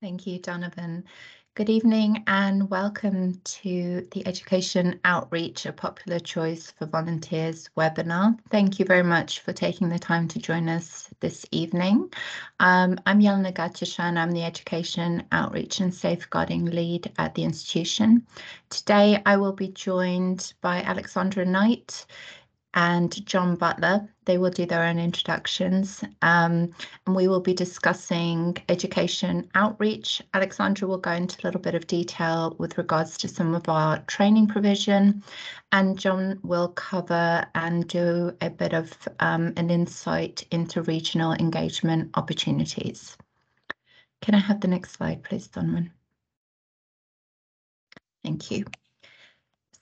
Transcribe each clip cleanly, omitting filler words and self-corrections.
Thank you, Donovan. Good evening and welcome to the Education Outreach, a Popular Choice for Volunteers webinar. Thank you very much for taking the time to join us this evening. I'm Jelena Gatishan. I'm the Education Outreach and Safeguarding Lead at the institution. Today I will be joined by Alexandra Knight and John Butler. They will do their own introductions, and we will be discussing education outreach. Alexandra will go into a little bit of detail with regards to some of our training provision, and John will cover and do a bit of an insight into regional engagement opportunities. Can I have the next slide, please, Donovan? Thank you.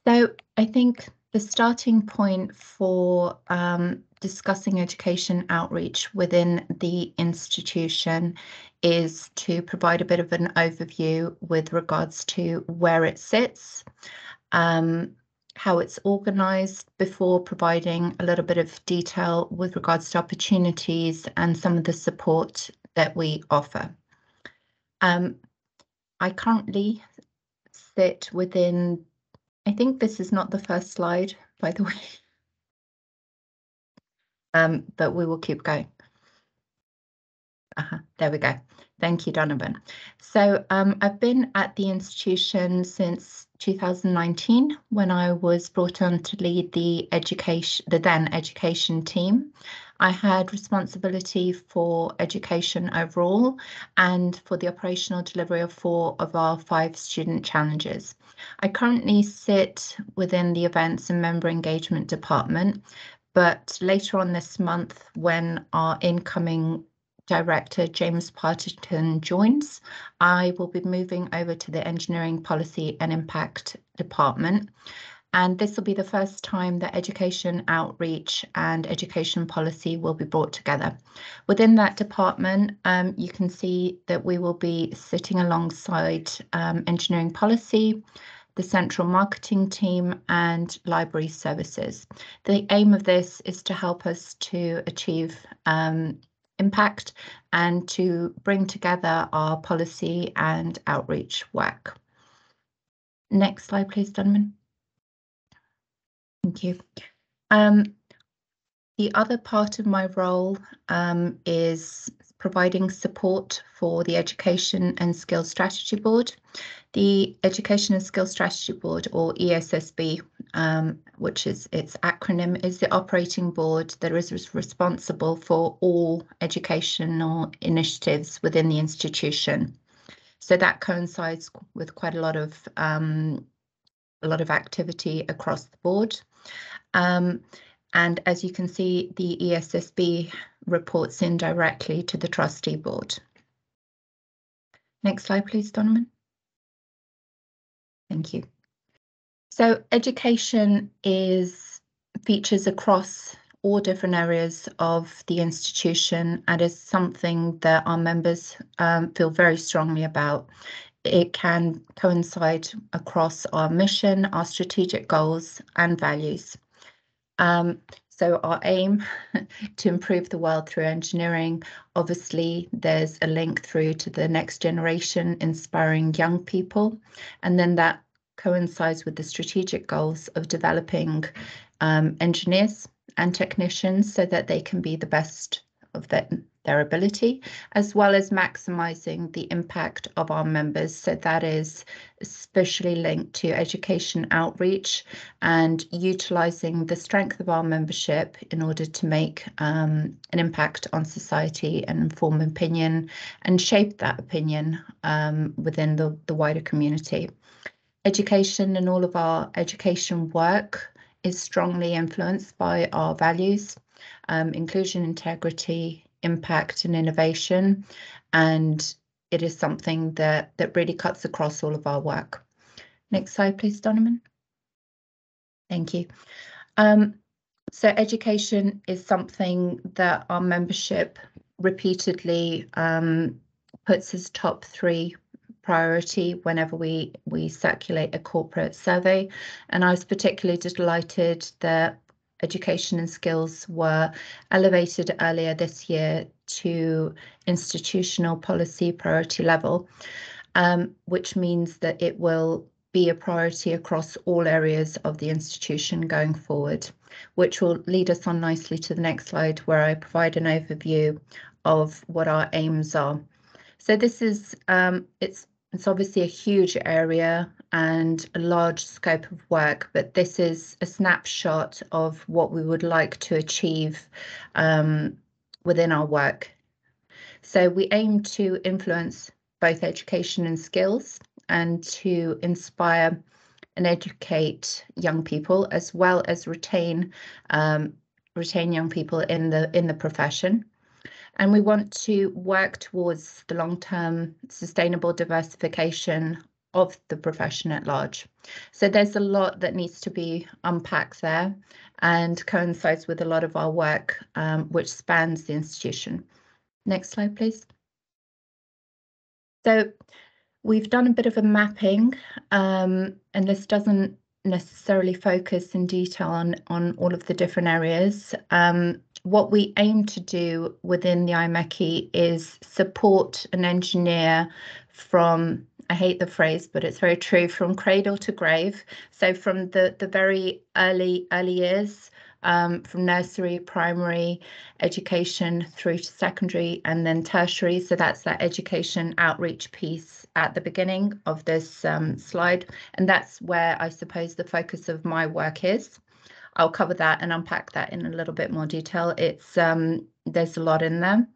So I think the starting point for discussing education outreach within the institution is to provide a bit of an overview with regards to where it sits, how it's organised, before providing a little bit of detail with regards to opportunities and some of the support that we offer. I currently sit within, I think this is not the first slide, by the way, but we will keep going. There we go. Thank you, Donovan. So I've been at the institution since 2019, when I was brought on to lead the then education team. I had responsibility for education overall and for the operational delivery of 4 of our 5 student challenges. I currently sit within the events and member engagement department, but later on this month, when our incoming Director James Partington joins, I will be moving over to the Engineering Policy and Impact Department. And this will be the first time that education outreach and education policy will be brought together. Within that department, you can see that we will be sitting alongside engineering policy, the central marketing team, and library services. The aim of this is to help us to achieve impact and to bring together our policy and outreach work. Next slide, please, Donovan. Thank you. The other part of my role is providing support for the Education and Skills Strategy Board. The Education and Skills Strategy Board, or ESSB, which is its acronym, is the operating board that is responsible for all educational initiatives within the institution. So that coincides with quite a lot of activity across the board. And as you can see, the ESSB reports in directly to the trustee board. Next slide, please, Donovan. Thank you. So education features across all different areas of the institution and is something that our members feel very strongly about. It can coincide across our mission, our strategic goals and values. So our aim to improve the world through engineering, obviously there's a link through to the next generation, inspiring young people, and then that coincides with the strategic goals of developing engineers and technicians so that they can be the best of their ability, as well as maximising the impact of our members. So that is especially linked to education outreach and utilising the strength of our membership in order to make an impact on society and inform opinion and shape that opinion within the wider community. Education and all of our education work is strongly influenced by our values, inclusion, integrity, impact and innovation, and it is something that really cuts across all of our work. Next slide, please, Donovan. Thank you. So education is something that our membership repeatedly puts as top 3 priority whenever we circulate a corporate survey, and I was particularly delighted that education and skills were elevated earlier this year to institutional policy priority level, which means that it will be a priority across all areas of the institution going forward, which will lead us on nicely to the next slide, where I provide an overview of what our aims are. So this is, it's obviously a huge area and a large scope of work, but this is a snapshot of what we would like to achieve within our work. So we aim to influence both education and skills, and to inspire and educate young people, as well as retain young people in the profession. And we want to work towards the long-term sustainable diversification of the profession at large. So there's a lot that needs to be unpacked there, and coincides with a lot of our work, which spans the institution. Next slide, please. So we've done a bit of a mapping, and this doesn't necessarily focus in detail on all of the different areas. What we aim to do within the IMechE is support an engineer from, I hate the phrase, but it's very true, from cradle to grave. So from the very early years, from nursery, primary education through to secondary and then tertiary. So that's that education outreach piece at the beginning of this slide. And that's where I suppose the focus of my work is. I'll cover that and unpack that in a little bit more detail. It's there's a lot in there.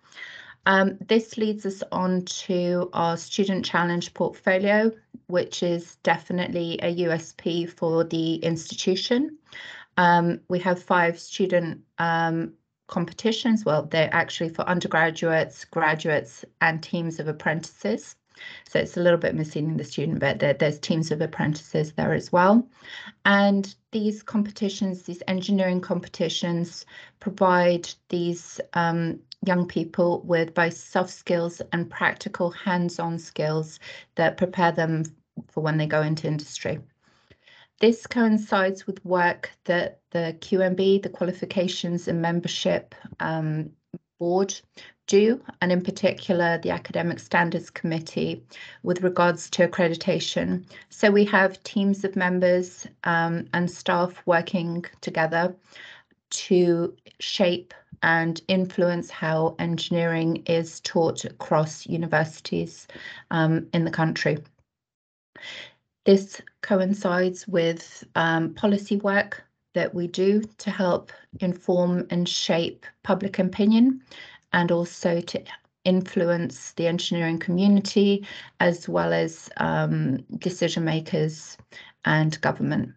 This leads us on to our Student Challenge portfolio, which is definitely a USP for the institution. We have 5 student competitions. Well, they're actually for undergraduates, graduates, and teams of apprentices. So it's a little bit misleading, the student bit. There's teams of apprentices there as well. And these competitions, these engineering competitions, provide these young people with both soft skills and practical hands-on skills that prepare them for when they go into industry. This coincides with work that the QMB, the Qualifications and Membership Board, do, and in particular the Academic Standards Committee with regards to accreditation. So we have teams of members and staff working together to shape and influence how engineering is taught across universities in the country. This coincides with policy work that we do to help inform and shape public opinion, and also to influence the engineering community, as well as decision makers and government.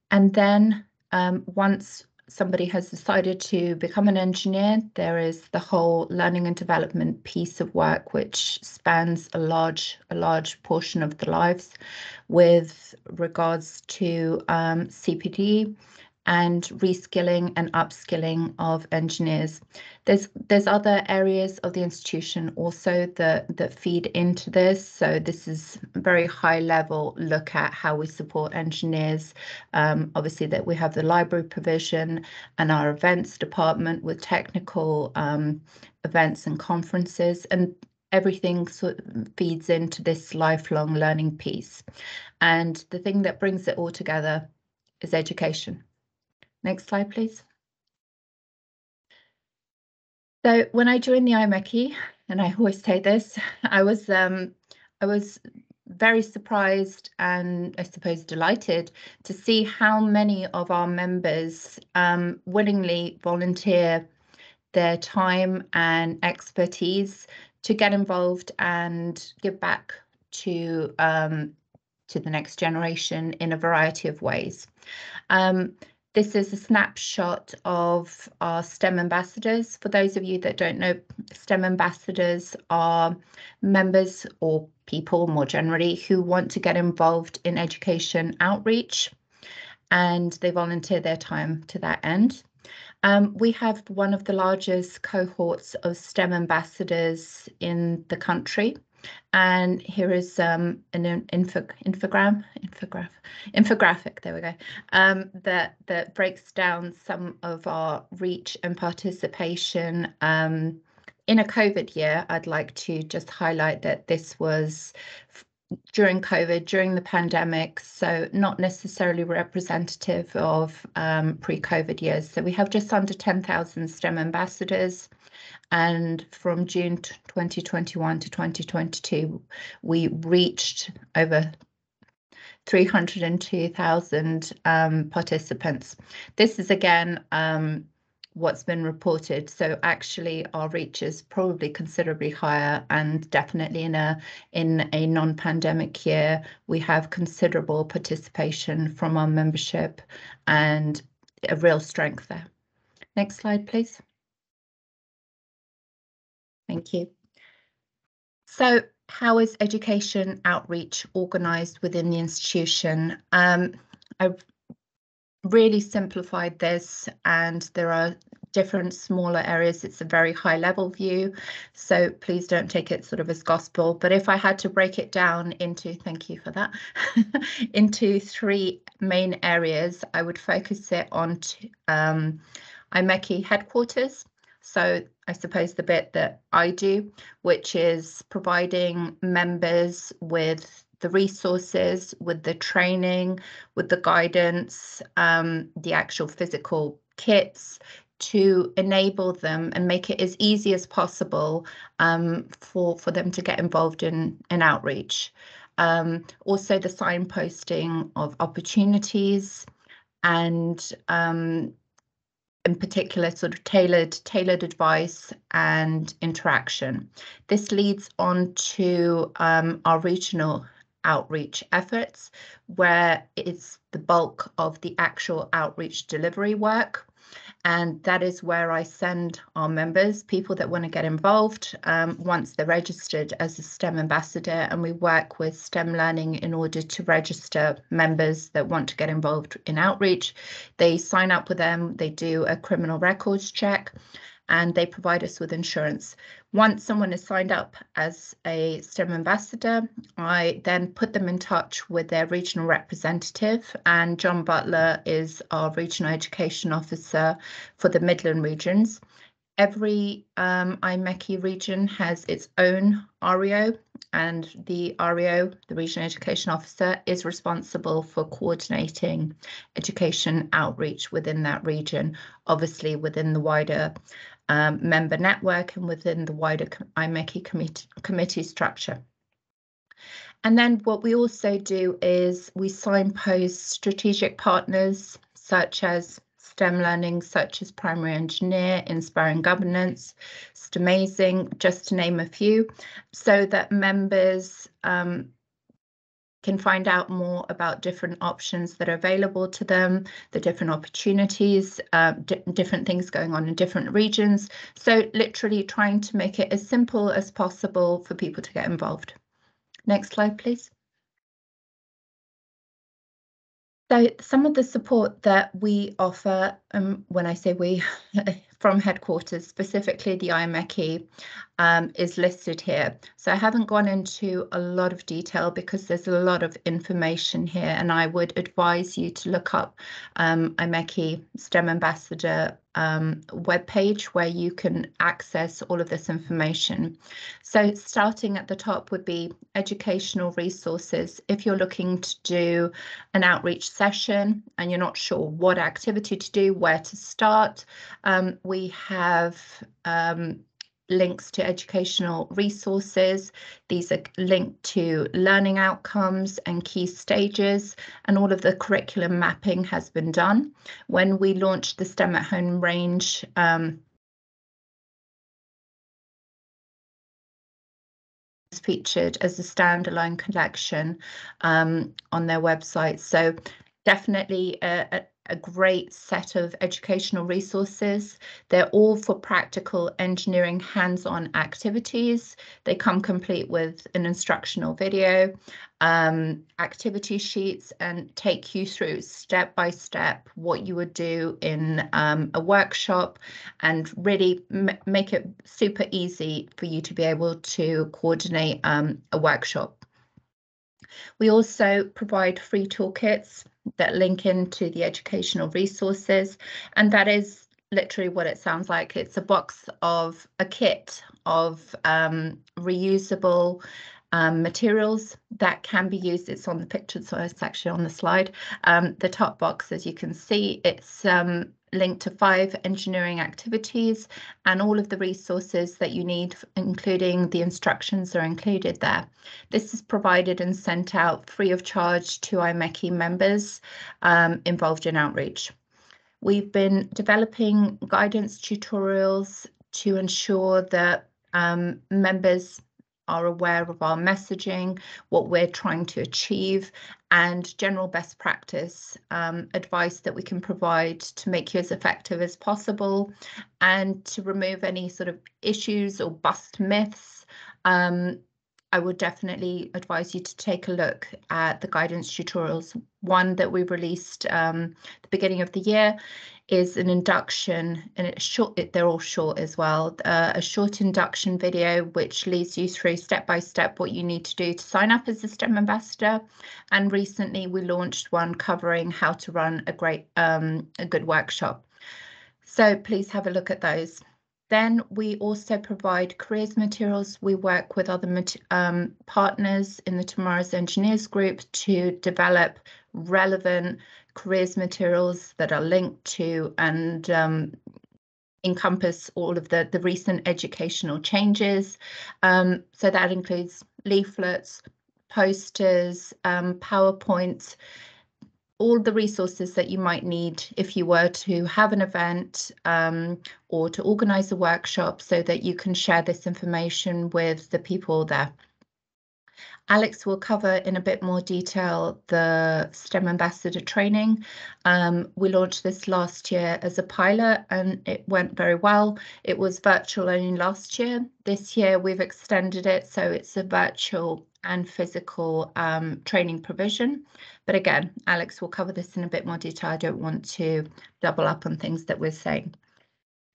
And then once somebody has decided to become an engineer, there is the whole learning and development piece of work, which spans a large portion of the lives with regards to CPD and reskilling and upskilling of engineers. There's other areas of the institution also that feed into this. So this is a very high level look at how we support engineers. Obviously that we have the library provision and our events department with technical events and conferences, and everything sort of feeds into this lifelong learning piece. And the thing that brings it all together is education. Next slide, please. So when I joined the IMechE, and I always say this, I was very surprised and I suppose delighted to see how many of our members willingly volunteer their time and expertise to get involved and give back to the next generation in a variety of ways. This is a snapshot of our STEM ambassadors. For those of you that don't know, STEM ambassadors are members or people more generally who want to get involved in education outreach, and they volunteer their time to that end. We have one of the largest cohorts of STEM ambassadors in the country. And here is an infographic, there we go, that breaks down some of our reach and participation in a COVID year, I'd like to just highlight that this was during COVID, during the pandemic, so not necessarily representative of pre-COVID years. So we have just under 10,000 STEM ambassadors, and from June 2021 to 2022, we reached over 302,000 participants. This is again what's been reported. So actually our reach is probably considerably higher, and definitely in a non-pandemic year, we have considerable participation from our membership and a real strength there. Next slide, please. Thank you. So how is education outreach organised within the institution? I've really simplified this, and there are different smaller areas. It's a very high level view, so please don't take it sort of as gospel. But if I had to break it down into, thank you for that, into three main areas, I would focus it on IMechE headquarters. So I suppose the bit that I do, which is providing members with the resources, with the training, with the guidance, the actual physical kits, to enable them and make it as easy as possible for them to get involved in outreach. Also the signposting of opportunities, and in particular sort of tailored advice and interaction. This leads on to our regional outreach efforts, where it's the bulk of the actual outreach delivery work. And that is where I send our members, people that want to get involved, once they're registered as a STEM ambassador, and we work with STEM Learning in order to register members that want to get involved in outreach. They sign up with them, they do a criminal records check, and they provide us with insurance. Once someone is signed up as a STEM ambassador, I then put them in touch with their regional representative, and John Butler is our regional education officer for the Midland regions. Every IMechE region has its own REO, and the REO, the Regional Education Officer, is responsible for coordinating education outreach within that region, obviously within the wider member network and within the wider IMechE committee structure. And then what we also do is we signpost strategic partners such as STEM Learning, such as Primary Engineer, Inspiring Governance, STEMazing, just to name a few, so that members can find out more about different options that are available to them, the different opportunities, different things going on in different regions. So literally trying to make it as simple as possible for people to get involved. Next slide, please. So some of the support that we offer, when I say we, from headquarters, specifically the IMechE, is listed here. So I haven't gone into a lot of detail because there's a lot of information here, and I would advise you to look up IMechE STEM Ambassador webpage, where you can access all of this information. So starting at the top would be educational resources. If you're looking to do an outreach session and you're not sure what activity to do, where to start, we have links to educational resources. These are linked to learning outcomes and key stages, and all of the curriculum mapping has been done. When we launched the STEM at Home range, featured as a standalone collection on their website. So definitely a great set of educational resources. They're all for practical engineering hands-on activities. They come complete with an instructional video, activity sheets, and take you through step by step what you would do in a workshop, and really make it super easy for you to be able to coordinate a workshop. We also provide free toolkits that link into the educational resources, and that is literally what it sounds like. It's a box of a kit of reusable materials that can be used. It's on the picture, so it's actually on the slide. The top box, as you can see, it's linked to 5 engineering activities, and all of the resources that you need, including the instructions, are included there. This is provided and sent out free of charge to IMechE members involved in outreach. We've been developing guidance tutorials to ensure that members are aware of our messaging, what we're trying to achieve, and general best practice advice that we can provide to make you as effective as possible and to remove any sort of issues or bust myths. I would definitely advise you to take a look at the guidance tutorials. One that we released the beginning of the year is an induction, and it's short. They're all short as well. A short induction video which leads you through step by step what you need to do to sign up as a STEM ambassador. And recently we launched one covering how to run a good workshop. So please have a look at those. Then we also provide careers materials. We work with other partners in the Tomorrow's Engineers group to develop relevant careers materials that are linked to and encompass all of the recent educational changes. So that includes leaflets, posters, PowerPoints, all the resources that you might need if you were to have an event or to organise a workshop, so that you can share this information with the people there. Alex will cover in a bit more detail the STEM Ambassador training. We launched this last year as a pilot and it went very well. It was virtual only last year. This year we've extended it, so it's a virtual and physical training provision. But again, Alex will cover this in a bit more detail. I don't want to double up on things that we're saying.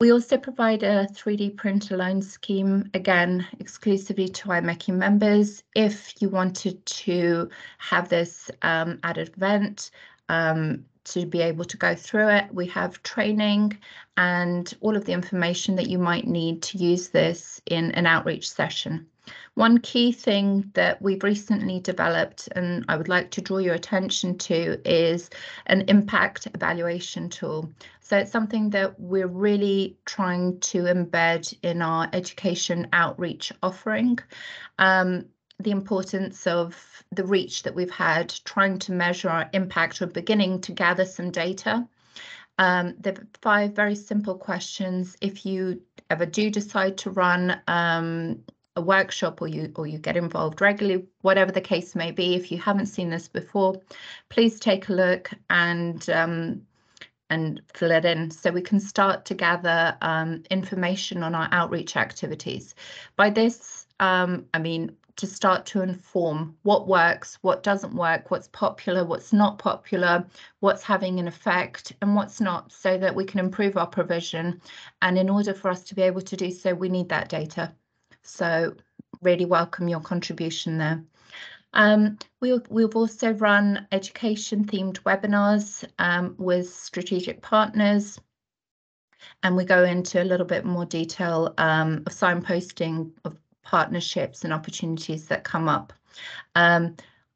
We also provide a 3D printer loan scheme, again, exclusively to IMechE members. If you wanted to have this at an event, to be able to go through it, we have training and all of the information that you might need to use this in an outreach session. One key thing that we've recently developed, and I would like to draw your attention to, is an impact evaluation tool. So it's something that we're really trying to embed in our education outreach offering. The importance of the reach that we've had, trying to measure our impact, or beginning to gather some data. There are 5 very simple questions. If you ever do decide to run a workshop, or you get involved regularly, whatever the case may be, if you haven't seen this before, please take a look and fill it in so we can start to gather information on our outreach activities. By this, I mean to start to inform what works, what doesn't work, what's popular, what's not popular, what's having an effect and what's not, so that we can improve our provision. And in order for us to be able to do so, we need that data. So really welcome your contribution there. We've also run education themed webinars with strategic partners, and we go into a little bit more detail of signposting of partnerships and opportunities that come up.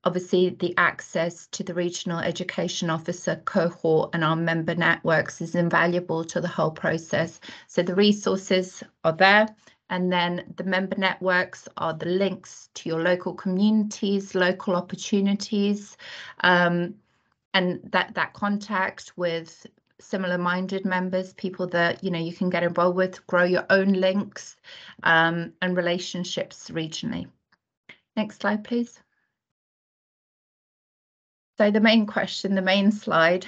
Obviously, the access to the regional education officer cohort and our member networks is invaluable to the whole process. So the resources are there. And then the member networks are the links to your local communities, local opportunities, and that contact with similar-minded members, people that you can get involved with, grow your own links and relationships regionally. Next slide, please. So the main question, the main slide,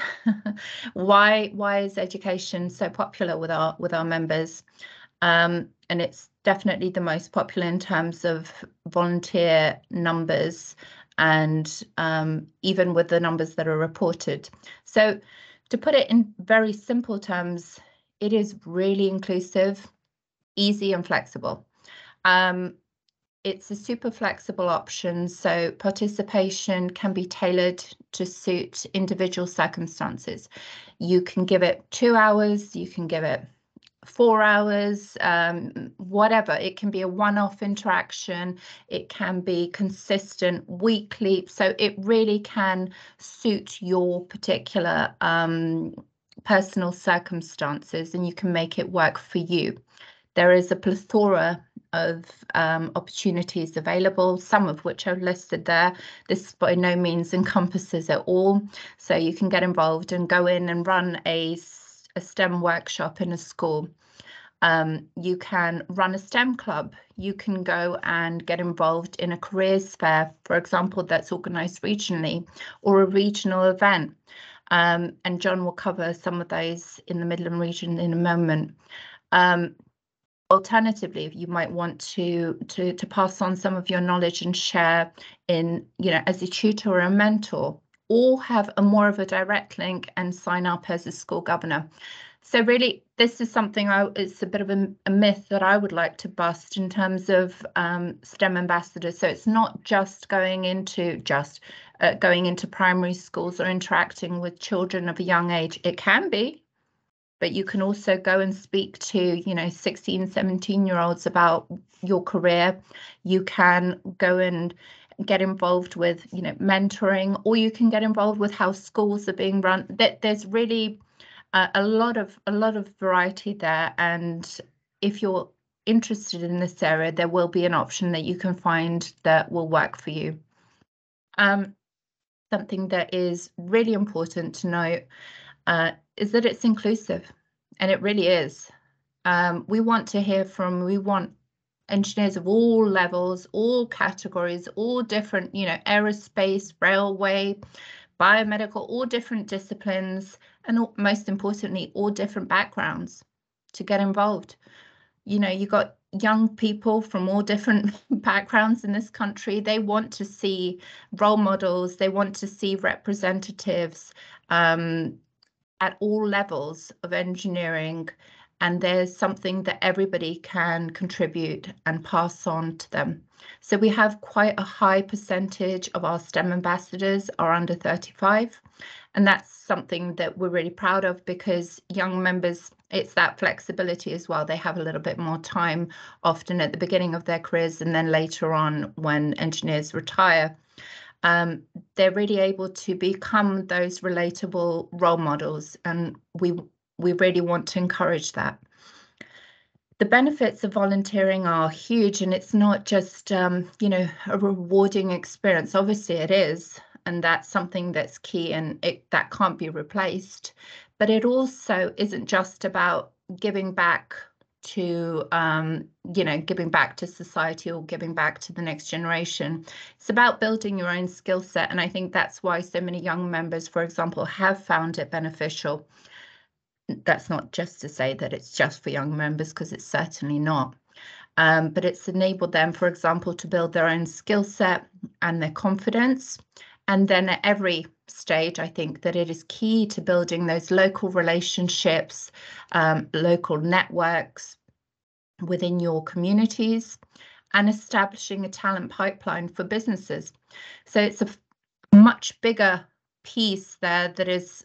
why is education so popular with our members? And it's definitely the most popular in terms of volunteer numbers and even with the numbers that are reported. So to put it in very simple terms, it is really inclusive, easy and flexible. It's a super flexible option, so participation can be tailored to suit individual circumstances. You can give it 2 hours, you can give it 4 hours, whatever. It can be a one-off interaction. It can be consistent weekly. So it really can suit your particular personal circumstances, and you can make it work for you. There is a plethora of opportunities available, some of which are listed there. This by no means encompasses it all. So you can get involved and go in and run a STEM workshop in a school. You can run a STEM club. You can go and get involved in a careers fair, for example, that's organised regionally, or a regional event. And John will cover some of those in the Midland region in a moment. Alternatively, you might want to pass on some of your knowledge and share in, as a tutor or a mentor, or have a more of a direct link and sign up as a school governor. So really, this is something it's a bit of a myth that I would like to bust in terms of STEM ambassadors. So it's not just going into primary schools or interacting with children of a young age. It can be, but you can also go and speak to, 16, 17-year-olds about your career. You can go and get involved with, mentoring, or you can get involved with how schools are being run. There's really a lot of variety there, and if you're interested in this area, there will be an option that you can find that will work for you. Something that is really important to note is that it's inclusive, and it really is. We want engineers of all levels, all categories, all different, aerospace, railway, biomedical, all different disciplines, and most importantly, all different backgrounds to get involved. You got young people from all different backgrounds in this country. They want to see role models. They want to see representatives at all levels of engineering, and there's something that everybody can contribute and pass on to them. So we have quite a high percentage of our STEM ambassadors are under 35, and that's something that we're really proud of, because young members, it's that flexibility as well. They have a little bit more time often at the beginning of their careers, and then later on when engineers retire. They're really able to become those relatable role models, and we really want to encourage that. The benefits of volunteering are huge, and it's not just a rewarding experience. Obviously it is, and that's something that's key, and that can't be replaced. But it also isn't just about giving back to giving back to society or giving back to the next generation. It's about building your own skill set, and I think that's why so many young members, for example, have found it beneficial. That's not just to say that it's just for young members, because it's certainly not, but it's enabled them, for example, to build their own skill set and their confidence. And then at every stage, I think that it is key to building those local relationships, local networks within your communities, and establishing a talent pipeline for businesses. So it's a much bigger piece there that is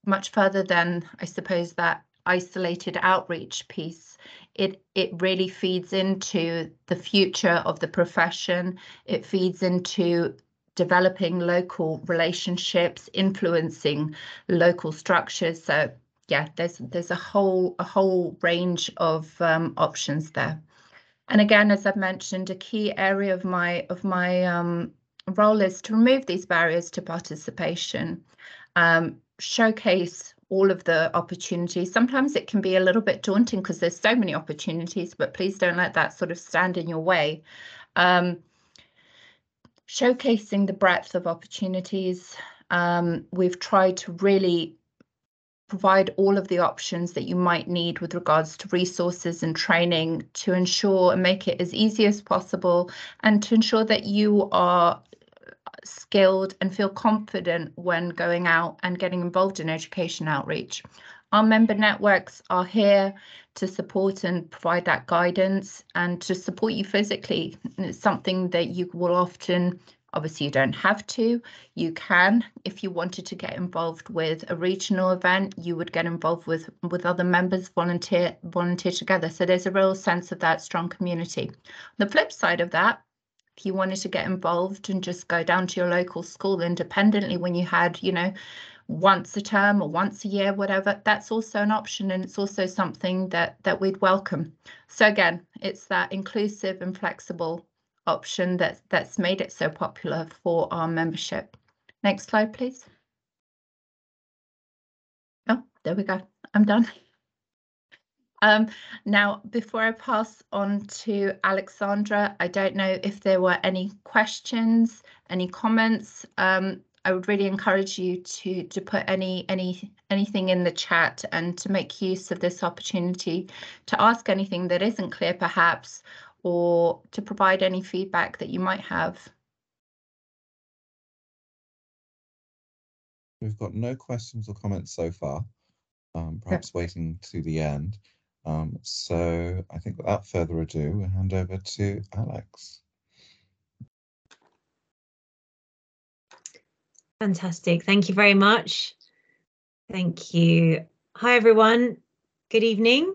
much further than, I suppose, that isolated outreach piece. It really feeds into the future of the profession. It feeds into developing local relationships, influencing local structures. So yeah, there's a whole range of options there. And again, as I've mentioned, a key area of my role is to remove these barriers to participation, showcase all of the opportunities. Sometimes it can be a little bit daunting because there's so many opportunities, but please don't let that sort of stand in your way. Showcasing the breadth of opportunities. We've tried to really provide all of the options that you might need with regards to resources and training to ensure and make it as easy as possible, and to ensure that you are skilled and feel confident when going out and getting involved in education outreach. Our member networks are here to support and provide that guidance and to support you physically. It's something that you will often Obviously, you don't have to. You can. If you wanted to get involved with a regional event, you would get involved with other members, volunteer together. So there's a real sense of that strong community. The flip side of that, if you wanted to get involved and just go down to your local school independently when you had, you know, once a term or once a year, whatever, that's also an option, and it's also something that we'd welcome. So again, it's that inclusive and flexible option that's made it so popular for our membership. Next slide, please. Oh, there we go. I'm done. Now, before I pass on to Alexandra, I don't know if there were any questions, any comments. I would really encourage you to put anything in the chat and to make use of this opportunity to ask anything that isn't clear, perhaps, or to provide any feedback that you might have. We've got no questions or comments so far, perhaps waiting to the end. So I think without further ado, we'll hand over to Alex. Fantastic. Thank you very much. Thank you. Hi, everyone. Good evening.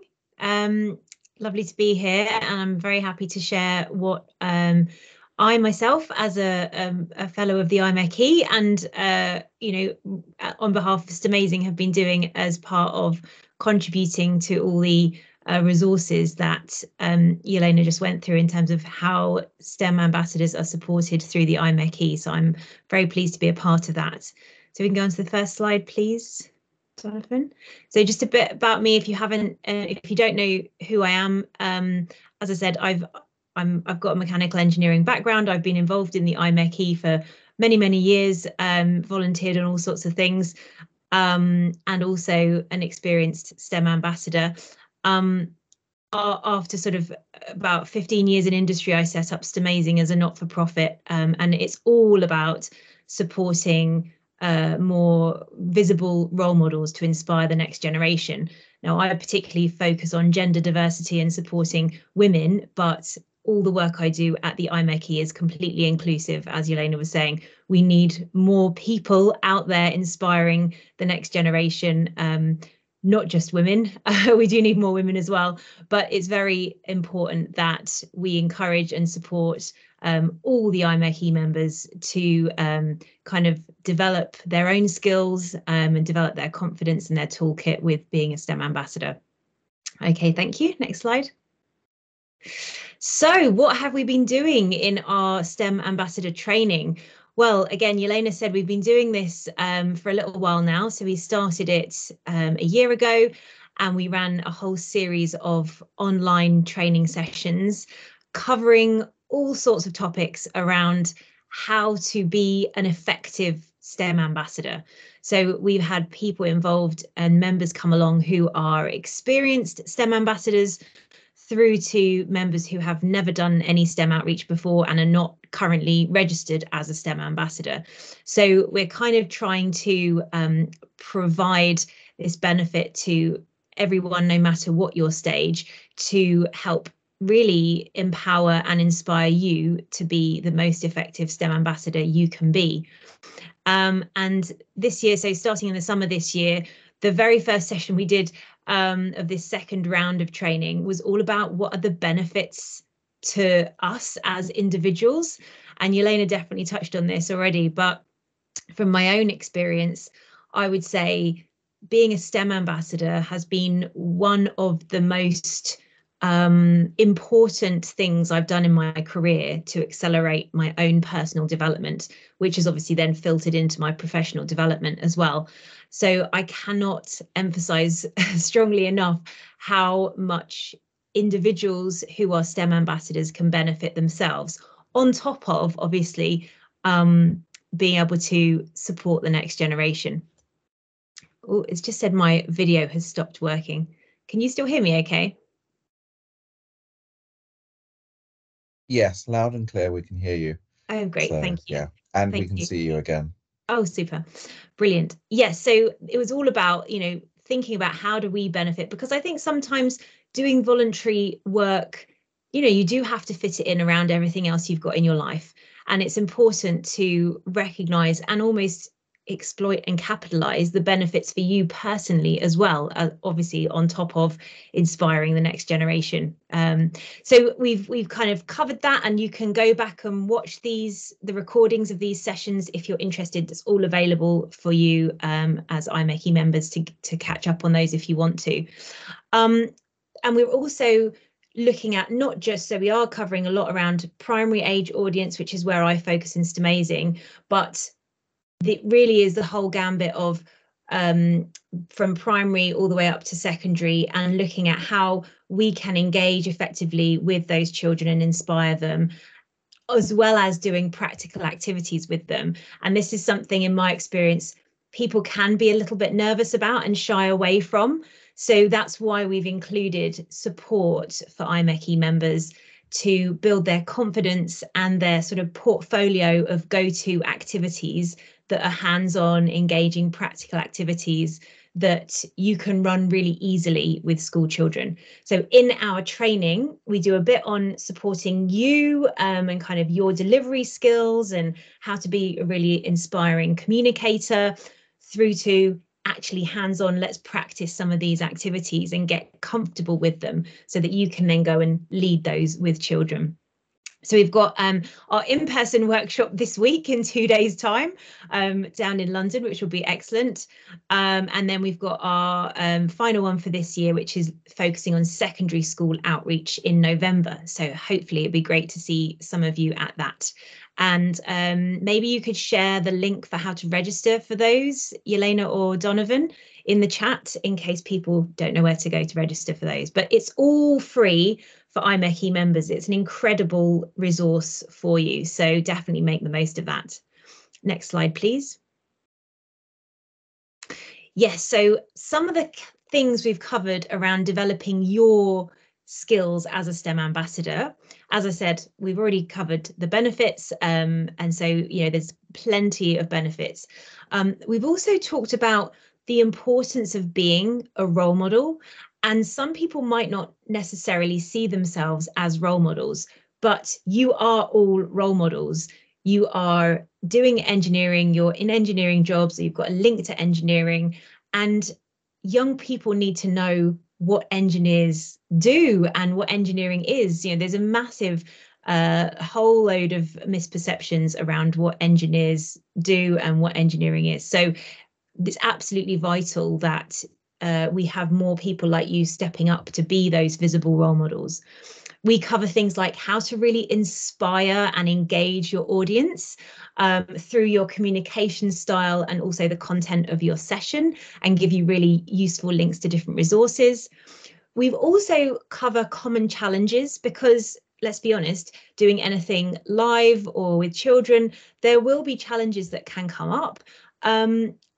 Lovely to be here, and I'm very happy to share what I myself, as a fellow of the IMechE, and you know, on behalf of STEMazing, have been doing as part of contributing to all the resources that Yelena just went through in terms of how STEM ambassadors are supported through the IMechE. So I'm very pleased to be a part of that. So we can go on to the first slide, please, Jonathan. So just a bit about me, if you haven't, if you don't know who I am. As I said, I've got a mechanical engineering background. I've been involved in the IMechE for many years, volunteered on all sorts of things, and also an experienced STEM ambassador. After sort of about 15 years in industry, I set up STEMazing as a not-for-profit, and it's all about supporting more visible role models to inspire the next generation. Now, I particularly focus on gender diversity and supporting women, but all the work I do at the IMechE is completely inclusive. As Yelena was saying, we need more people out there inspiring the next generation, not just women. We do need more women as well, but it's very important that we encourage and support all the IMechE members to kind of develop their own skills and develop their confidence and their toolkit with being a STEM ambassador. Okay, thank you. Next slide. So what have we been doing in our STEM ambassador training? Well, again, Yelena said we've been doing this for a little while now. So we started it a year ago, and we ran a whole series of online training sessions covering all sorts of topics around how to be an effective STEM ambassador. So we've had people involved and members come along who are experienced STEM ambassadors, through to members who have never done any STEM outreach before and are not currently registered as a STEM ambassador. So we're kind of trying to provide this benefit to everyone, no matter what your stage, to help really empower and inspire you to be the most effective STEM ambassador you can be. And this year, so starting in the summer this year, the very first session we did of this second round of training was all about what are the benefits to us as individuals. And Yelena definitely touched on this already, but from my own experience, I would say being a STEM ambassador has been one of the most important things I've done in my career to accelerate my own personal development, which has obviously then filtered into my professional development as well. So I cannot emphasize strongly enough how much individuals who are STEM ambassadors can benefit themselves, on top of obviously being able to support the next generation. Oh, it's just said my video has stopped working. Can you still hear me okay? Yes, loud and clear, we can hear you. Oh, great, so, thank you. Yeah, and we can see you again. Oh, super, brilliant. Yes, so it was all about, you know, thinking about how do we benefit, because I think sometimes doing voluntary work you know, you do have to fit it in around everything else you've got in your life. And it's important to recognize and almost exploit and capitalize the benefits for you personally as well, obviously on top of inspiring the next generation. So we've kind of covered that, and you can go back and watch the recordings of these sessions if you're interested. It's all available for you as IMechE members to catch up on those if you want to. And we're also looking at not just, so we are covering a lot around primary age audience, which is where I focus in STEMazing, but it really is the whole gambit of from primary all the way up to secondary, and looking at how we can engage effectively with those children and inspire them, as well as doing practical activities with them. And this is something, in my experience, people can be a little bit nervous about and shy away from. So that's why we've included support for IMechE members to build their confidence and their sort of portfolio of go-to activities that are hands-on, engaging, practical activities that you can run really easily with school children. So in our training, we do a bit on supporting you and kind of your delivery skills and how to be a really inspiring communicator, through to actually hands-on, let's practice some of these activities and get comfortable with them so that you can then go and lead those with children. So we've got our in-person workshop this week in 2 days' time down in London, which will be excellent. And then we've got our final one for this year, which is focusing on secondary school outreach in November. So hopefully it'd be great to see some of you at that. And maybe you could share the link for how to register for those, Yelena or Donovan, in the chat, in case people don't know where to go to register for those. But it's all free for IMechE members. It's an incredible resource for you, so definitely make the most of that. Next slide, please. Yes, so some of the things we've covered around developing your skills as a STEM ambassador. As I said, we've already covered the benefits, and so, you know, there's plenty of benefits. We've also talked about the importance of being a role model. And some people might not necessarily see themselves as role models, but you are all role models. You are doing engineering, you're in engineering jobs, you've got a link to engineering, and young people need to know what engineers do and what engineering is. You know, there's a massive whole load of misperceptions around what engineers do and what engineering is. So it's absolutely vital that we have more people like you stepping up to be those visible role models. We cover things like how to really inspire and engage your audience through your communication style and also the content of your session, and give you really useful links to different resources. We've also covered common challenges, because let's be honest, doing anything live or with children, there will be challenges that can come up.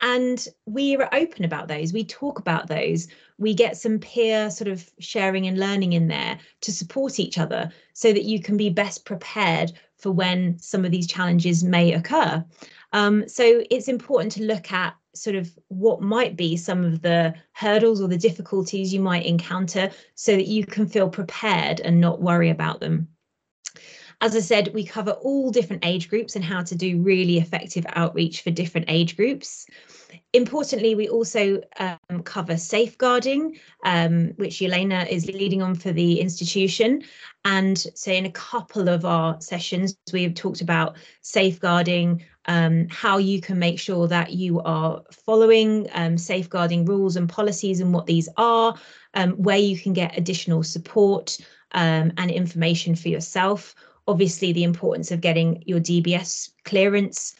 And we are open about those. We talk about those. We get some peer sort of sharing and learning in there to support each other so that you can be best prepared for when some of these challenges may occur. So it's important to look at sort of what might be some of the hurdles or the difficulties you might encounter so that you can feel prepared and not worry about them. As I said, we cover all different age groups and how to do really effective outreach for different age groups. Importantly, we also cover safeguarding, which Yelena is leading on for the institution. And so in a couple of our sessions, we have talked about safeguarding, how you can make sure that you are following safeguarding rules and policies and what these are, where you can get additional support and information for yourself. Obviously, the importance of getting your DBS clearance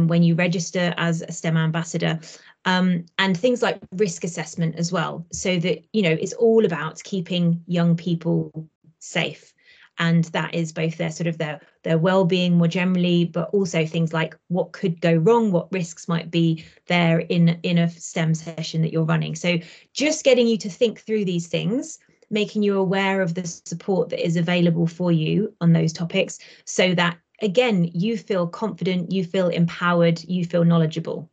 when you register as a STEM ambassador, and things like risk assessment as well, so that, you know, it's all about keeping young people safe. And that is both their sort of their well-being more generally, but also things like what could go wrong, what risks might be there in a STEM session that you're running. So just getting you to think through these things, making you aware of the support that is available for you on those topics, so that, again, you feel confident, you feel empowered, you feel knowledgeable.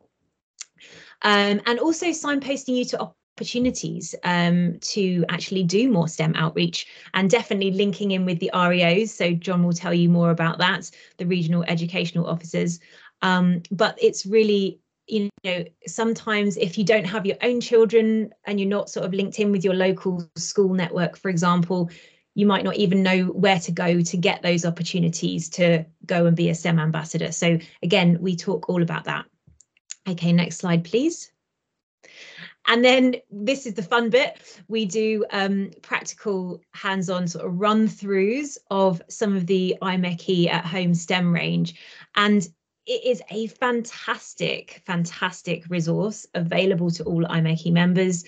And also signposting you to opportunities to actually do more STEM outreach, and definitely linking in with the REOs. So John will tell you more about that, the regional educational officers. But it's really, you know, sometimes if you don't have your own children and you're not sort of linked in with your local school network, for example, you might not even know where to go to get those opportunities to go and be a STEM ambassador. So again, we talk all about that. Okay, next slide, please. And then this is the fun bit. We do practical hands-on sort of run-throughs of some of the IMechE at home STEM range. And it is a fantastic, fantastic resource available to all IMechE members.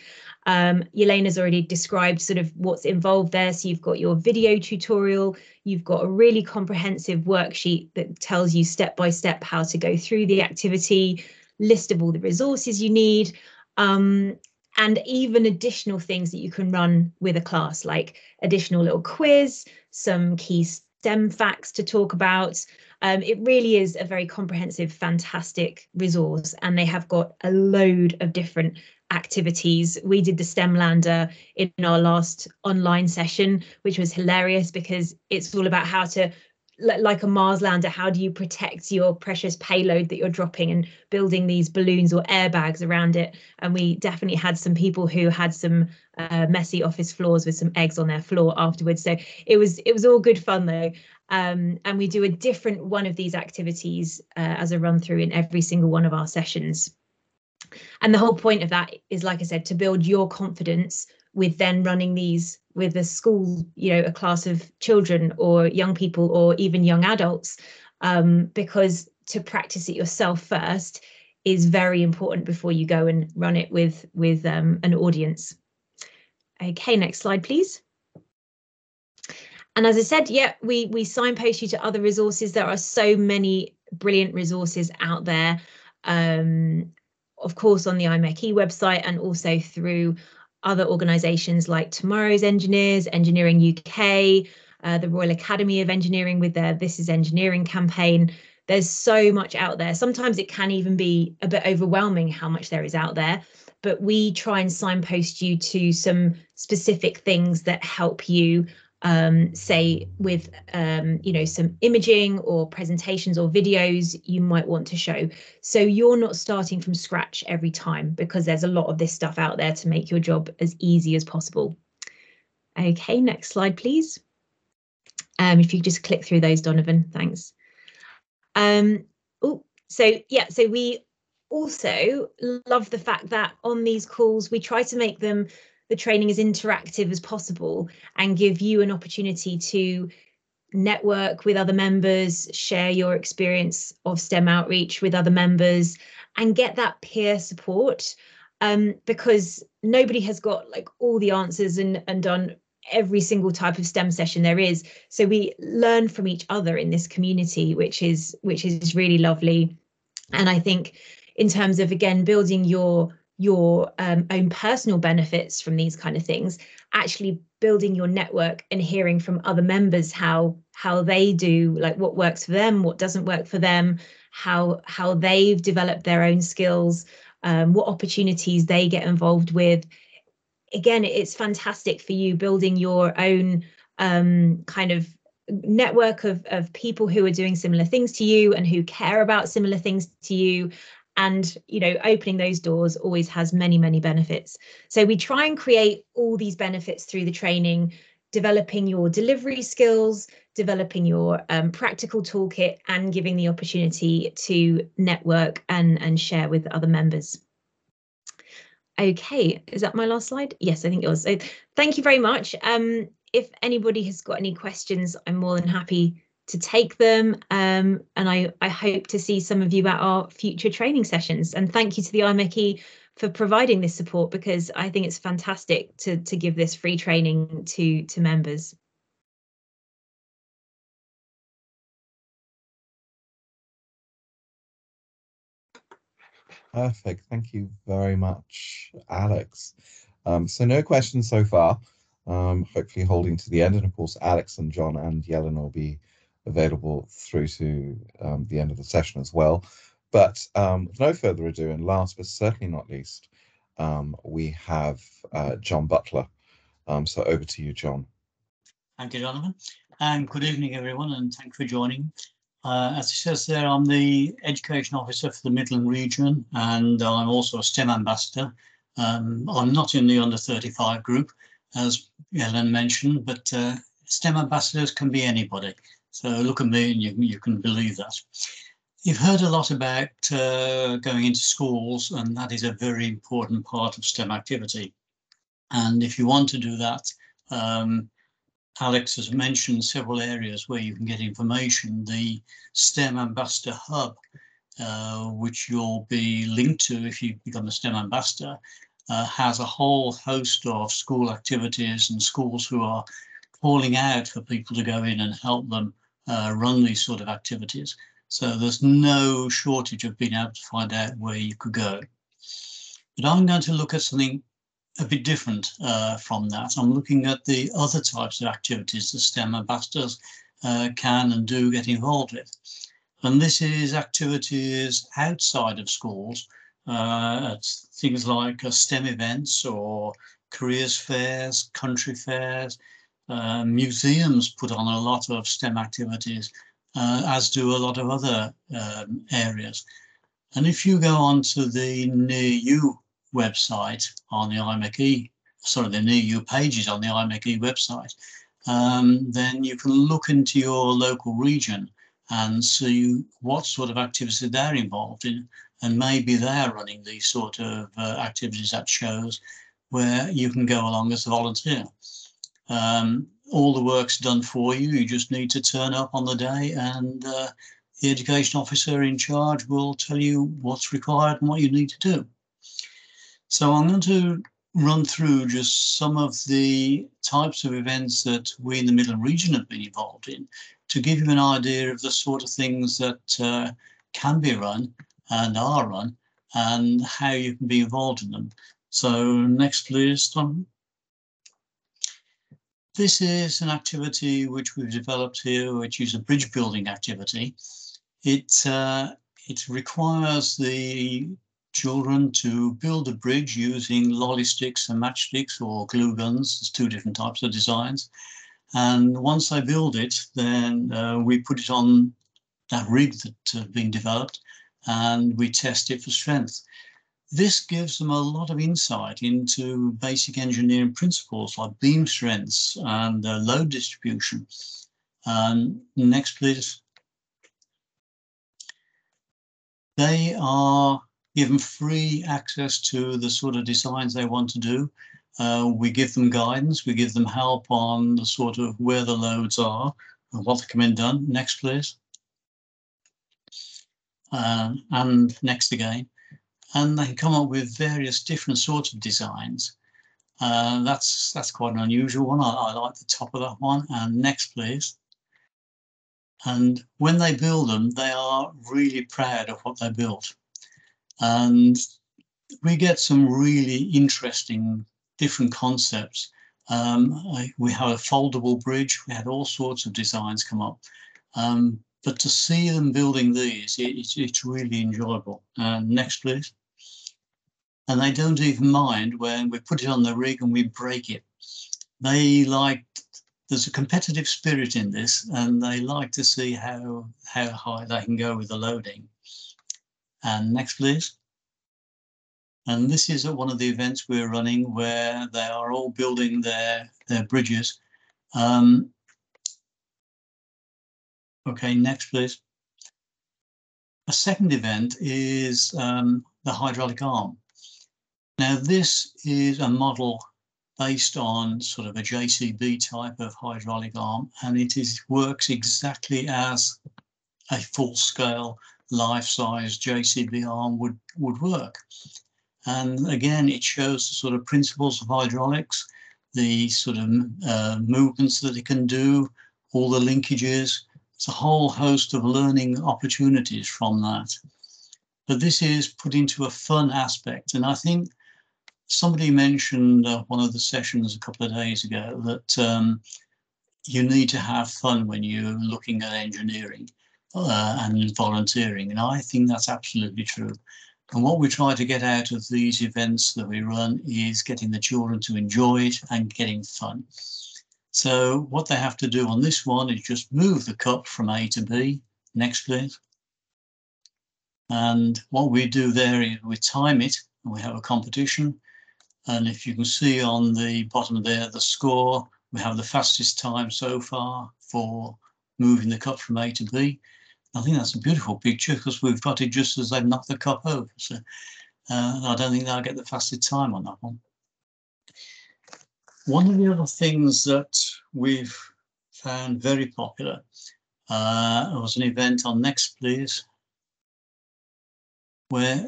Yelena's already described sort of what's involved there. So you've got your video tutorial, you've got a really comprehensive worksheet that tells you step by step how to go through the activity, list of all the resources you need, and even additional things that you can run with a class, like additional little quiz, some key STEM facts to talk about. It really is a very comprehensive, fantastic resource, and they have got a load of different activities. We did the STEM Lander in our last online session, which was hilarious because it's all about how to, like a Mars lander, how do you protect your precious payload that you're dropping, and building these balloons or airbags around it. And we definitely had some people who had some messy office floors with some eggs on their floor afterwards. So it was all good fun though. And we do a different one of these activities as a run through in every single one of our sessions. And the whole point of that is, like I said, to build your confidence with then running these with a school, you know, a class of children or young people or even young adults, because to practice it yourself first is very important before you go and run it with an audience. Okay, next slide, please. And as I said, yeah, we signpost you to other resources. There are so many brilliant resources out there, of course, on the IMechE website, and also through other organisations like Tomorrow's Engineers, Engineering UK, the Royal Academy of Engineering with their This is Engineering campaign. There's so much out there. Sometimes it can even be a bit overwhelming how much there is out there, but we try and signpost you to some specific things that help you, say with, you know, some imaging or presentations or videos you might want to show. So you're not starting from scratch every time, because there's a lot of this stuff out there to make your job as easy as possible. Okay, next slide, please. If you could just click through those, Donovan, thanks. Oh, so yeah, so we also love the fact that on these calls, we try to make them, the training as interactive as possible, and give you an opportunity to network with other members, share your experience of STEM outreach with other members, and get that peer support, because nobody has got like all the answers and done every single type of STEM session there is. So we learn from each other in this community, which is really lovely. And I think in terms of, again, building your own personal benefits from these kind of things, actually building your network and hearing from other members how they do, like what works for them, what doesn't work for them, how they've developed their own skills, what opportunities they get involved with. Again, it's fantastic for you building your own kind of network of people who are doing similar things to you and who care about similar things to you. And, you know, opening those doors always has many, many benefits. So we try and create all these benefits through the training, developing your delivery skills, developing your practical toolkit, and giving the opportunity to network and share with other members. Okay, is that my last slide? Yes, I think it was. So thank you very much. If anybody has got any questions, I'm more than happy to take them. And I hope to see some of you at our future training sessions. And thank you to the IMechE for providing this support, because I think it's fantastic to give this free training to members. Perfect. Thank you very much, Alex. So no questions so far. Hopefully holding to the end. And of course, Alex and John and Yelena will be available through to the end of the session as well. But with no further ado, and last but certainly not least, we have John Butler. So over to you, John. Thank you, Jonathan. And good evening, everyone, and thank you for joining. As it says there, I'm the Education Officer for the Midland region, and I'm also a STEM ambassador. I'm not in the under 35 group, as Ellen mentioned, but STEM ambassadors can be anybody. So look at me and you can believe that. You've heard a lot about going into schools, and that is a very important part of STEM activity. And if you want to do that, Alex has mentioned several areas where you can get information. The STEM Ambassador Hub, which you'll be linked to if you become a STEM Ambassador, has a whole host of school activities and schools who are calling out for people to go in and help them run these sort of activities. So there's no shortage of being able to find out where you could go. But I'm going to look at something a bit different from that. I'm looking at the other types of activities that STEM ambassadors can and do get involved with. And this is activities outside of schools, things like STEM events or careers fairs, country fairs. Museums put on a lot of STEM activities, as do a lot of other areas. And if you go on to the Near You website on the IMechE, the Near You pages on the IMechE website, then you can look into your local region and see what sort of activities they're involved in, and maybe they're running these sort of activities at shows where you can go along as a volunteer. All the work's done for you. You just need to turn up on the day, and the education officer in charge will tell you what's required and what you need to do. So I'm going to run through just some of the types of events that we in the Midland region have been involved in to give you an idea of the sort of things that can be run and are run and how you can be involved in them. So next, please, Tom. This is an activity which we've developed here, which is a bridge building activity. It requires the children to build a bridge using lolly sticks and matchsticks or glue guns. There's two different types of designs. And once they build it, then we put it on that rig that has been developed and we test it for strength. This gives them a lot of insight into basic engineering principles like beam strengths and load distribution. Next, please. They are given free access to the sort of designs they want to do. We give them guidance, we give them help on the sort of where the loads are and what can be done. Next, please. And next again. And they can come up with various different sorts of designs. That's quite an unusual one. I like the top of that one. And next, please. And when they build them, they are really proud of what they built. And we get some really interesting different concepts. We have a foldable bridge. We had all sorts of designs come up. But to see them building these, it's really enjoyable. Next, please. And they don't even mind when we put it on the rig and we break it. There's a competitive spirit in this, and they like to see how high they can go with the loading. And next, please. And this is at one of the events we're running where they are all building their bridges. Okay, next, please. A second event is the hydraulic arm. Now, this is a model based on sort of a JCB type of hydraulic arm, and it works exactly as a full-scale, life-size JCB arm would work. And again, it shows the sort of principles of hydraulics, the sort of movements that it can do, all the linkages. It's a whole host of learning opportunities from that. But this is put into a fun aspect, and I think somebody mentioned one of the sessions a couple of days ago that you need to have fun when you're looking at engineering and volunteering. And I think that's absolutely true. And what we try to get out of these events that we run is getting the children to enjoy it and getting fun. So what they have to do on this one is just move the cup from A to B. Next, please. And what we do there is we time it, and we have a competition. And if you can see on the bottom there, the score, we have the fastest time so far for moving the cup from A to B. I think that's a beautiful picture because we've got it just as they've knocked the cup over. So I don't think they'll get the fastest time on that one. One of the other things that we've found very popular was an event on Next, please, where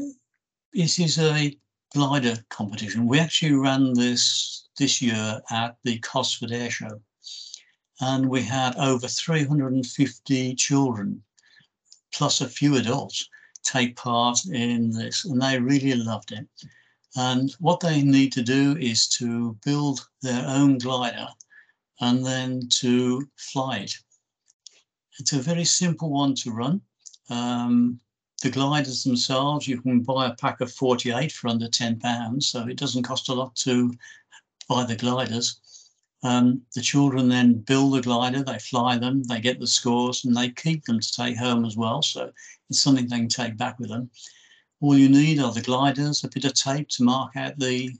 this is a glider competition. We actually ran this year at the Cosford Air Show, and we had over 350 children plus a few adults take part in this, and they really loved it. And what they need to do is to build their own glider and then to fly it. It's a very simple one to run. The gliders themselves, you can buy a pack of 48 for under £10, so it doesn't cost a lot to buy the gliders. The children then build the glider, they fly them, they get the scores, and they keep them to take home as well. So it's something they can take back with them. All you need are the gliders, a bit of tape to mark out the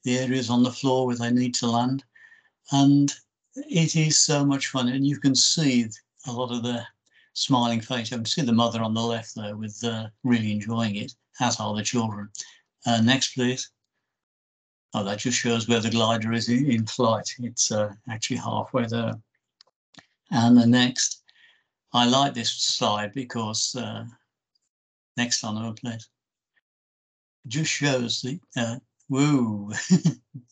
areas on the floor where they need to land. And it is so much fun. And you can see a lot of the smiling face. You can see the mother on the left there with really enjoying it, as are the children. Next, please. Oh, that just shows where the glider is in flight. It's actually halfway there. And the next, I like this slide because next on, please. It just shows the woo,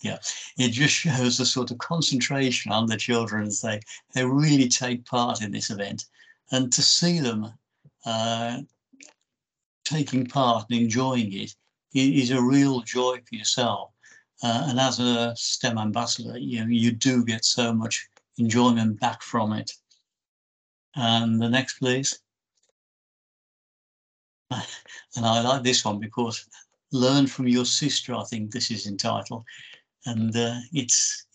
yeah. It just shows the sort of concentration on the children as they really take part in this event, and to see them taking part and enjoying it is a real joy for yourself. And as a STEM ambassador, you do get so much enjoyment back from it. And the next, please. And I like this one because Learn from Your Sister, I think this is entitled. And it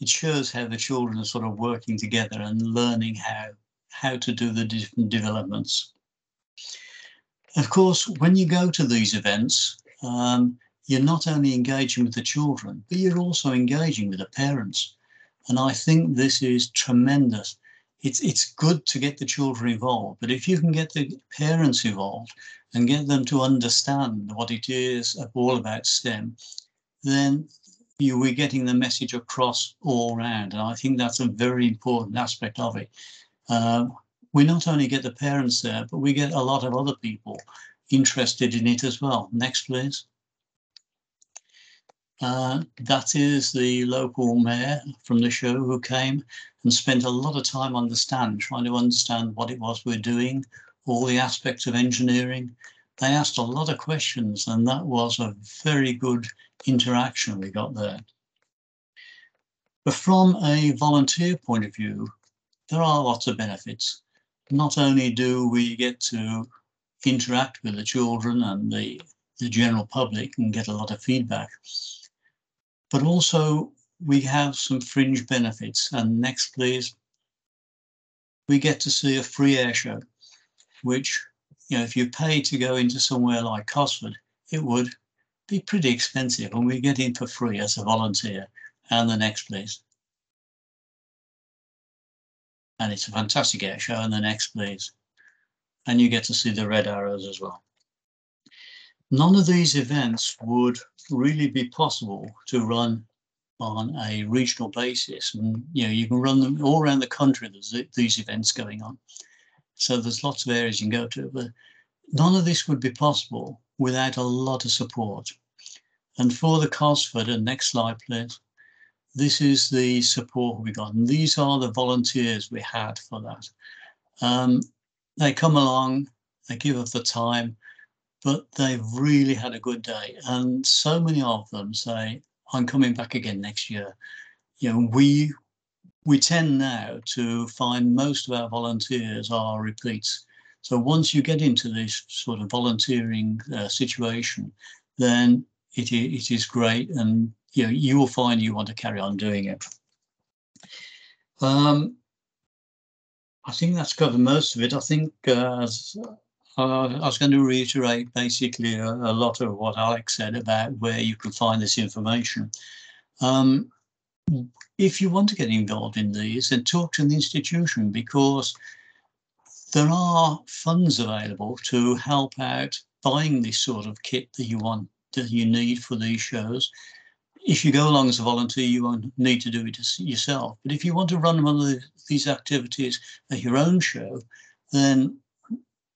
shows how the children are sort of working together and learning how to do the different developments. Of course, when you go to these events, you're not only engaging with the children, but you're also engaging with the parents. And I think this is tremendous. It's good to get the children involved, but if you can get the parents involved and get them to understand what it is all about STEM, then we're getting the message across all round. And I think that's a very important aspect of it. We not only get the parents there, but we get a lot of other people interested in it as well. Next, please. That is the local mayor from the show who came and spent a lot of time on the stand trying to understand what it was we're doing, all the aspects of engineering. They asked a lot of questions, and that was a very good interaction we got there. But from a volunteer point of view, there are lots of benefits. Not only do we get to interact with the children and the general public and get a lot of feedback, but also we have some fringe benefits. And next, please. We get to see a free air show, which, if you pay to go into somewhere like Cosford, it would be pretty expensive, and we get in for free as a volunteer. And the next, please. And it's a fantastic air show. And the next, please. And you get to see the red arrows as well. None of these events would really be possible to run on a regional basis. And you can run them all around the country. There's these events going on. So there's lots of areas you can go to, but none of this would be possible without a lot of support. And for the Cosford, and next slide, please. This is the support we got. And these are the volunteers we had for that. They come along, they give us the time, but they've really had a good day. And so many of them say, I'm coming back again next year. We tend now to find most of our volunteers are repeats. So once you get into this sort of volunteering situation, then it is great, and you will find you want to carry on doing it. I think that's covered most of it. I think I was going to reiterate basically a lot of what Alex said about where you can find this information. If you want to get involved in these, then talk to the institution, because there are funds available to help out buying this sort of kit that you need for these shows. If you go along as a volunteer, you won't need to do it yourself. But if you want to run one of these activities at your own show, then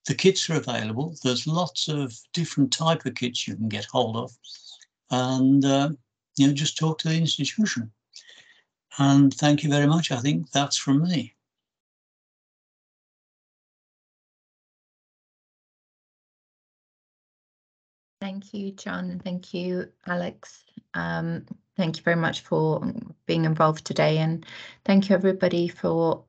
the kits are available. There's lots of different type of kits you can get hold of, and just talk to the institution. And thank you very much. I think that's from me. Thank you, John, and thank you, Alex. Thank you very much for being involved today, and thank you everybody for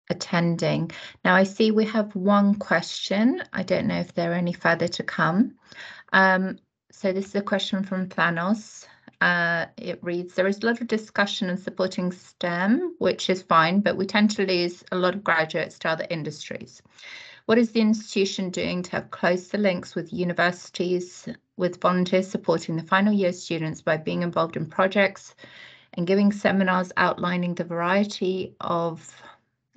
attending. Now I see we have one question. I don't know if there are any further to come. So this is a question from Thanos. It reads, there is a lot of discussion on supporting STEM, which is fine, but we tend to lose a lot of graduates to other industries. What is the institution doing to have closer links with universities, with volunteers supporting the final year students by being involved in projects and giving seminars outlining the variety of,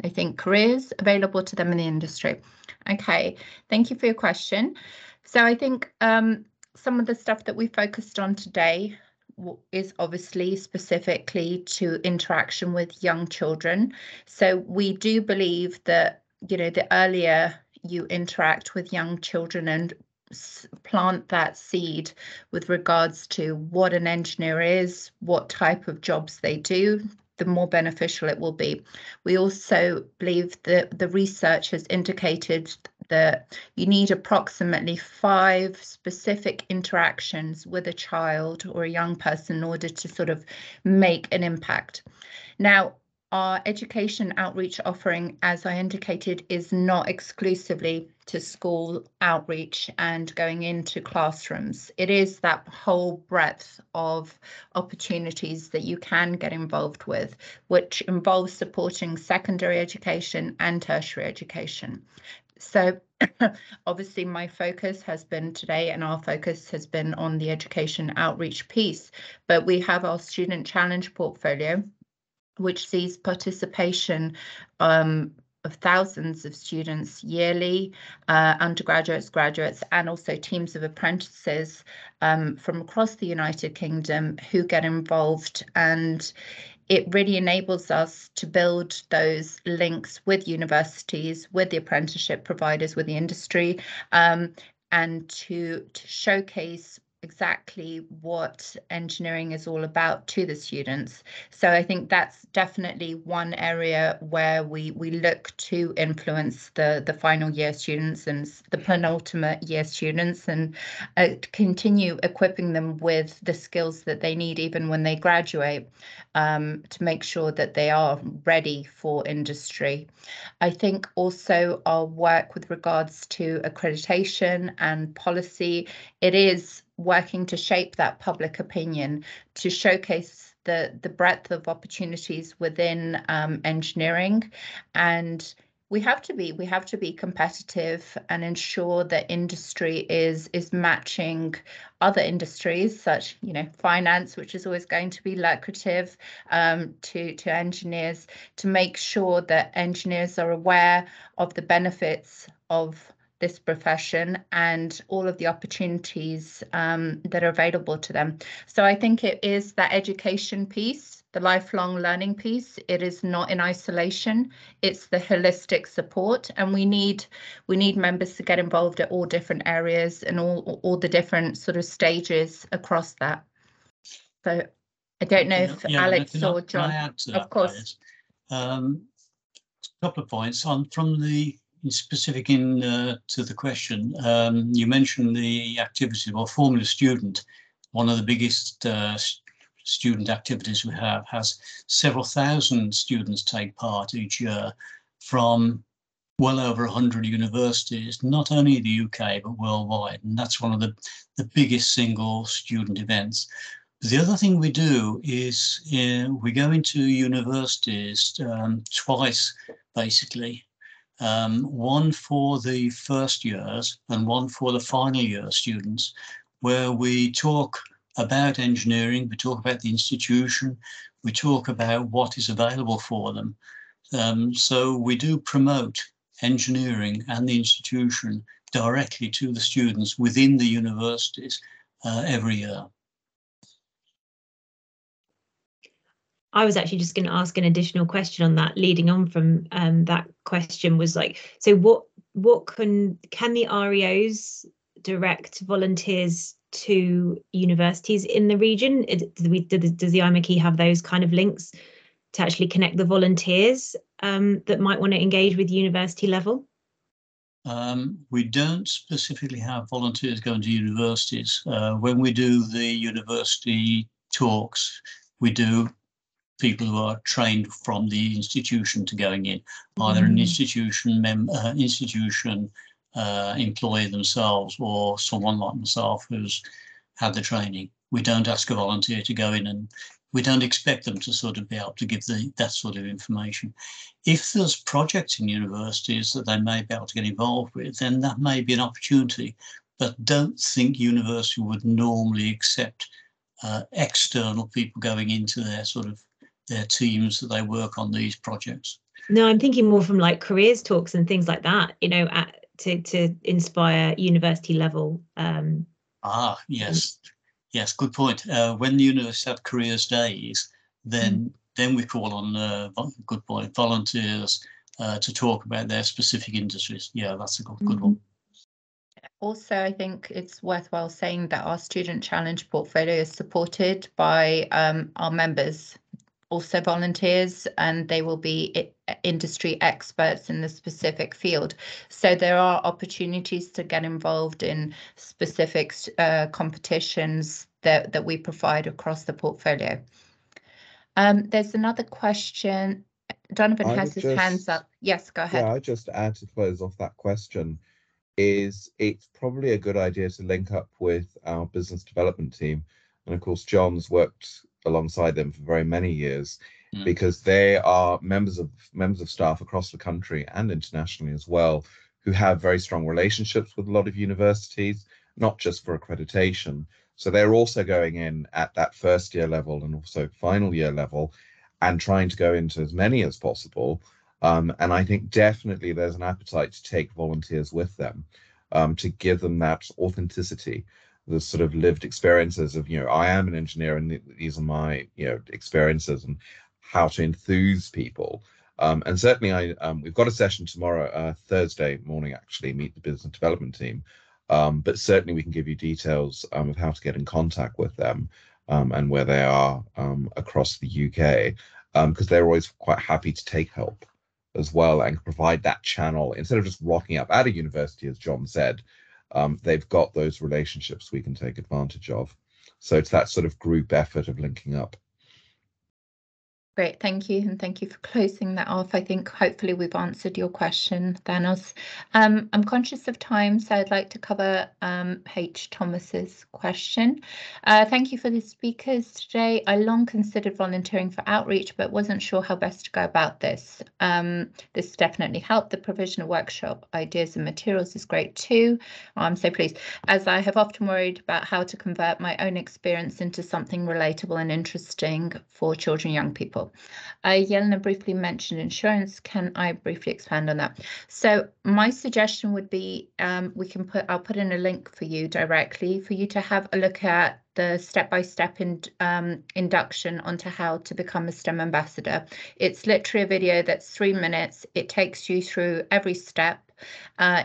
I think, careers available to them in the industry? Okay, thank you for your question. So I think some of the stuff that we focused on today is obviously specifically to interaction with young children. So we do believe that, the earlier you interact with young children and plant that seed with regards to what an engineer is, what type of jobs they do, the more beneficial it will be. We also believe that the research has indicated that you need approximately 5 specific interactions with a child or a young person in order to sort of make an impact. Now, our education outreach offering, as I indicated, is not exclusively to school outreach and going into classrooms. It is that whole breadth of opportunities that you can get involved with, which involves supporting secondary education and tertiary education. So obviously my focus has been today, and our focus has been on the education outreach piece, but we have our student challenge portfolio, which sees participation of thousands of students yearly, undergraduates, graduates, and also teams of apprentices from across the United Kingdom who get involved. And it really enables us to build those links with universities, with the apprenticeship providers, with the industry, and to showcase exactly what engineering is all about to the students. So I think that's definitely one area where we look to influence the final year students and the penultimate year students, and continue equipping them with the skills that they need even when they graduate, to make sure that they are ready for industry. I think also our work with regards to accreditation and policy, it is working to shape that public opinion, to showcase the breadth of opportunities within engineering. And we have to be competitive and ensure that industry is matching other industries, such finance, which is always going to be lucrative, to engineers, to make sure that engineers are aware of the benefits of this profession and all of the opportunities that are available to them. So I think it is that education piece, the lifelong learning piece. It is not in isolation. It's the holistic support, and we need members to get involved at all different areas and all the different sort of stages across that. So I don't know if Alex or John. Can I add to that, of course. A couple of points from the specific to the question. You mentioned the activity, well, Formula Student, one of the biggest student activities we have, has several thousand students take part each year from well over 100 universities, not only in the UK, but worldwide. And that's one of the biggest single student events. The other thing we do is we go into universities twice, basically. One for the first years and one for the final year students, where we talk about engineering, we talk about the institution, we talk about what is available for them. So we do promote engineering and the institution directly to the students within the universities every year. I was actually just going to ask an additional question on that, leading on from that question was like, so what can the REOs direct volunteers to universities in the region? Does the IMechE have those kind of links to actually connect the volunteers that might want to engage with university level? We don't specifically have volunteers going to universities. When we do the university talks, we do people who are trained from the institution to going in, either an institution employee themselves or someone like myself who's had the training. We don't ask a volunteer to go in, and we don't expect them to sort of be able to give that sort of information. If there's projects in universities that they may be able to get involved with, then that may be an opportunity, but don't think university would normally accept external people going into their teams that they work on these projects. No, I'm thinking more from like careers talks and things like that, you know, to inspire university level. Yes, good point. When the university have careers days, then we call on good point volunteers to talk about their specific industries. Yeah, that's a good one. Also, I think it's worthwhile saying that our Student Challenge portfolio is supported by our members, also volunteers, and they will be industry experts in the specific field. So there are opportunities to get involved in specific competitions that we provide across the portfolio. There's another question. Donovan has his hands up. Yes, go ahead. Yeah, I just add to close off that question is it's probably a good idea to link up with our business development team. And of course, John's worked alongside them for very many years because they are members of staff across the country and internationally as well, who have very strong relationships with a lot of universities, not just for accreditation. So they're also going in at that first year level and also final year level and trying to go into as many as possible. And I think definitely there's an appetite to take volunteers with them, to give them that authenticity, the sort of lived experiences of, I am an engineer and these are my, experiences and how to enthuse people. And certainly we've got a session tomorrow, Thursday morning, actually, meet the business development team. But certainly we can give you details of how to get in contact with them and where they are across the UK, because they're always quite happy to take help as well and provide that channel instead of just rocking up at a university, as John said. They've got those relationships we can take advantage of. So it's that sort of group effort of linking up. Great, thank you, and thank you for closing that off. I think hopefully we've answered your question, Thanos. I'm conscious of time, so I'd like to cover H. Thomas's question. Thank you for the speakers today. I long considered volunteering for outreach, but wasn't sure how best to go about this. This definitely helped. The provision of workshop ideas and materials is great too. I'm so pleased, as I have often worried about how to convert my own experience into something relatable and interesting for children and young people. Yelena briefly mentioned insurance. Can I briefly expand on that? So my suggestion would be I'll put in a link for you directly for you to have a look at the step-by-step induction onto how to become a STEM ambassador. It's literally a video that's 3 minutes. It takes you through every step,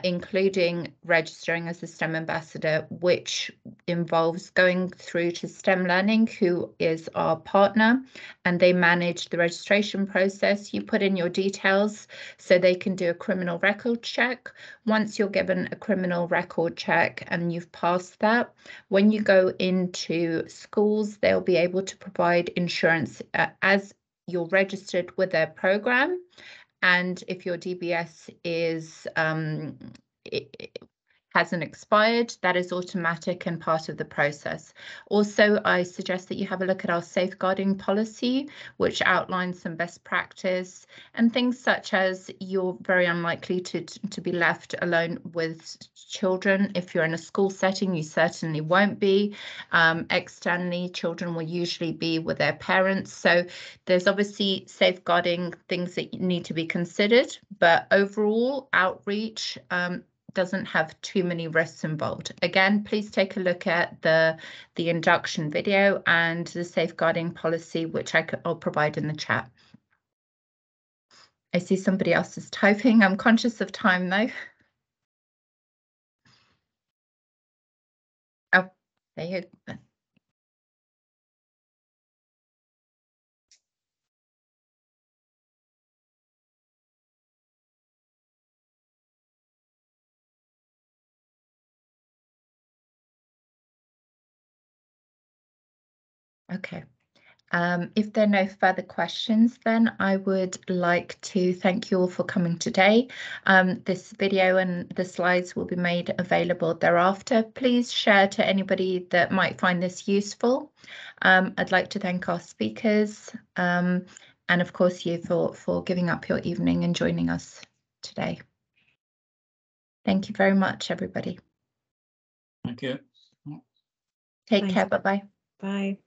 including registering as a STEM ambassador, which involves going through to STEM Learning, who is our partner, and they manage the registration process. You put in your details so they can do a criminal record check. Once you're given a criminal record check and you've passed that, when you go into schools, they'll be able to provide insurance as you're registered with their program. And if your DBS is hasn't expired, that is automatic and part of the process. Also, I suggest that you have a look at our safeguarding policy, which outlines some best practice and things such as you're very unlikely to be left alone with children. If you're in a school setting, you certainly won't be. Externally, children will usually be with their parents. So there's obviously safeguarding things that need to be considered, but overall outreach doesn't have too many risks involved. Again, please take a look at the induction video and the safeguarding policy, which I'll provide in the chat. I see somebody else is typing. I'm conscious of time though. Oh, there you go. Okay. If there are no further questions, then I would like to thank you all for coming today. This video and the slides will be made available thereafter. Please share to anybody that might find this useful. I'd like to thank our speakers and of course you for giving up your evening and joining us today. Thank you very much, everybody. Thank you. Take care. Bye-bye. Bye.